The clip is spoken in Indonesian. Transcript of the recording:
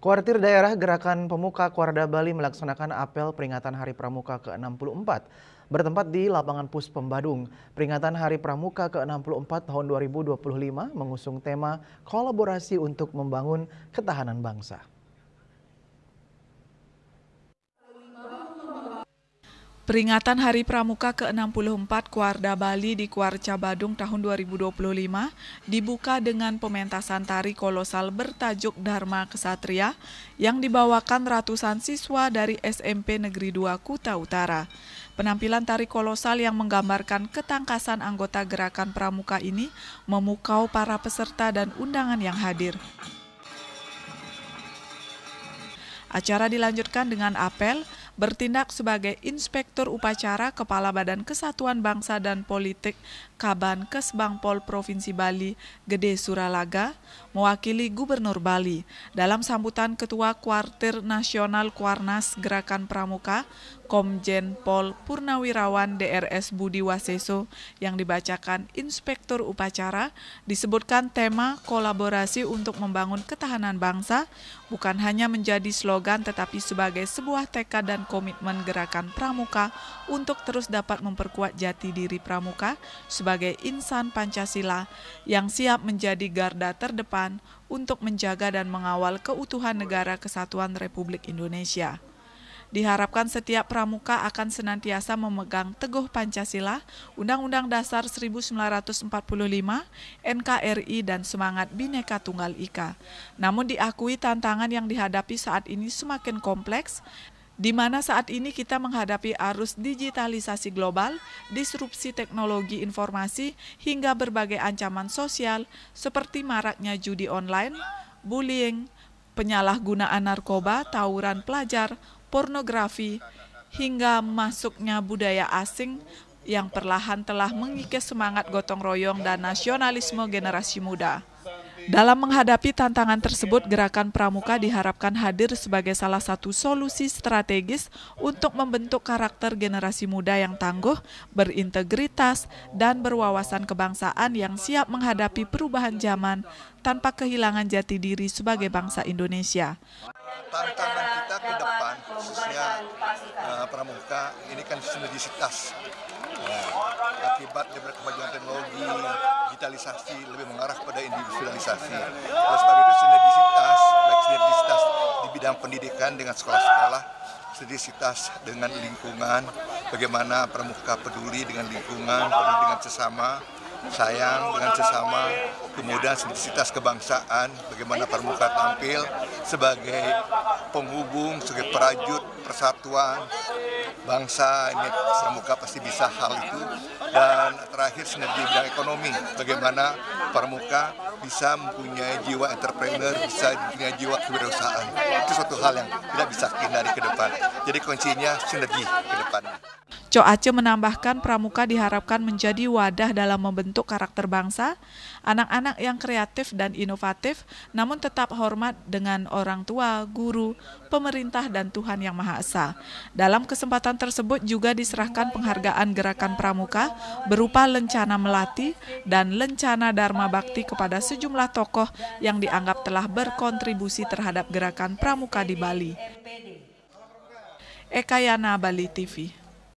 Kuartir Daerah Gerakan Pemuka Kuarda Bali melaksanakan apel peringatan Hari Pramuka ke-64 bertempat di Lapangan Puspem Badung. Peringatan Hari Pramuka ke-64 tahun 2025 mengusung tema kolaborasi untuk membangun ketahanan bangsa. Peringatan Hari Pramuka ke-64 Kuarda Bali di Kuarca Badung tahun 2025 dibuka dengan pementasan tari kolosal bertajuk Dharma Kesatria yang dibawakan ratusan siswa dari SMP Negeri 2 Kuta Utara. Penampilan tari kolosal yang menggambarkan ketangkasan anggota gerakan pramuka ini memukau para peserta dan undangan yang hadir. Acara dilanjutkan dengan apel, bertindak sebagai Inspektur Upacara Kepala Badan Kesatuan Bangsa dan Politik Kaban Kesbangpol Provinsi Bali, Gede Suralaga, mewakili Gubernur Bali. Dalam sambutan Ketua Kuartir Nasional Kuarnas Gerakan Pramuka, Komjen Pol Purnawirawan DRS Budi Waseso yang dibacakan Inspektur Upacara, disebutkan tema kolaborasi untuk membangun ketahanan bangsa bukan hanya menjadi slogan tetapi sebagai sebuah tekad dan komitmen gerakan pramuka untuk terus dapat memperkuat jati diri pramuka sebagai insan Pancasila yang siap menjadi garda terdepan untuk menjaga dan mengawal keutuhan negara kesatuan Republik Indonesia. Diharapkan setiap pramuka akan senantiasa memegang teguh Pancasila, Undang-Undang Dasar 1945, NKRI, dan semangat Bhinneka Tunggal Ika. Namun diakui tantangan yang dihadapi saat ini semakin kompleks, di mana saat ini kita menghadapi arus digitalisasi global, disrupsi teknologi informasi, hingga berbagai ancaman sosial seperti maraknya judi online, bullying, penyalahgunaan narkoba, tawuran pelajar, pornografi, hingga masuknya budaya asing yang perlahan telah mengikis semangat gotong royong dan nasionalisme generasi muda. Dalam menghadapi tantangan tersebut, Gerakan Pramuka diharapkan hadir sebagai salah satu solusi strategis untuk membentuk karakter generasi muda yang tangguh, berintegritas, dan berwawasan kebangsaan yang siap menghadapi perubahan zaman tanpa kehilangan jati diri sebagai bangsa Indonesia. Tantangan kita ke depan, khususnya pramuka, ini kan sinergisitas. Akibat daripada kemajuan teknologi, digitalisasi lebih mengarah pada individualisasi. Oleh sebab itu sinergisitas, baik sinergisitas di bidang pendidikan dengan sekolah-sekolah, sinergisitas dengan lingkungan, bagaimana pramuka peduli dengan lingkungan, peduli dengan sesama, sayang dengan sesama, kemudian sinergisitas kebangsaan, bagaimana pramuka tampil sebagai penghubung, sebagai perajut persatuan bangsa. Ini pramuka pasti bisa hal itu. Dan terakhir sinergi bidang ekonomi, bagaimana pramuka bisa mempunyai jiwa entrepreneur, bisa mempunyai jiwa kewirausahaan. Itu suatu hal yang tidak bisa hindari ke depan. Jadi kuncinya sinergi ke depannya. Co Aceh menambahkan pramuka diharapkan menjadi wadah dalam membentuk karakter bangsa, anak-anak yang kreatif dan inovatif, namun tetap hormat dengan orang tua, guru, pemerintah, dan Tuhan Yang Maha Esa. Dalam kesempatan tersebut juga diserahkan penghargaan Gerakan Pramuka berupa lencana melati dan lencana Dharma Bakti kepada sejumlah tokoh yang dianggap telah berkontribusi terhadap Gerakan Pramuka di Bali. Eka Yana, Bali TV.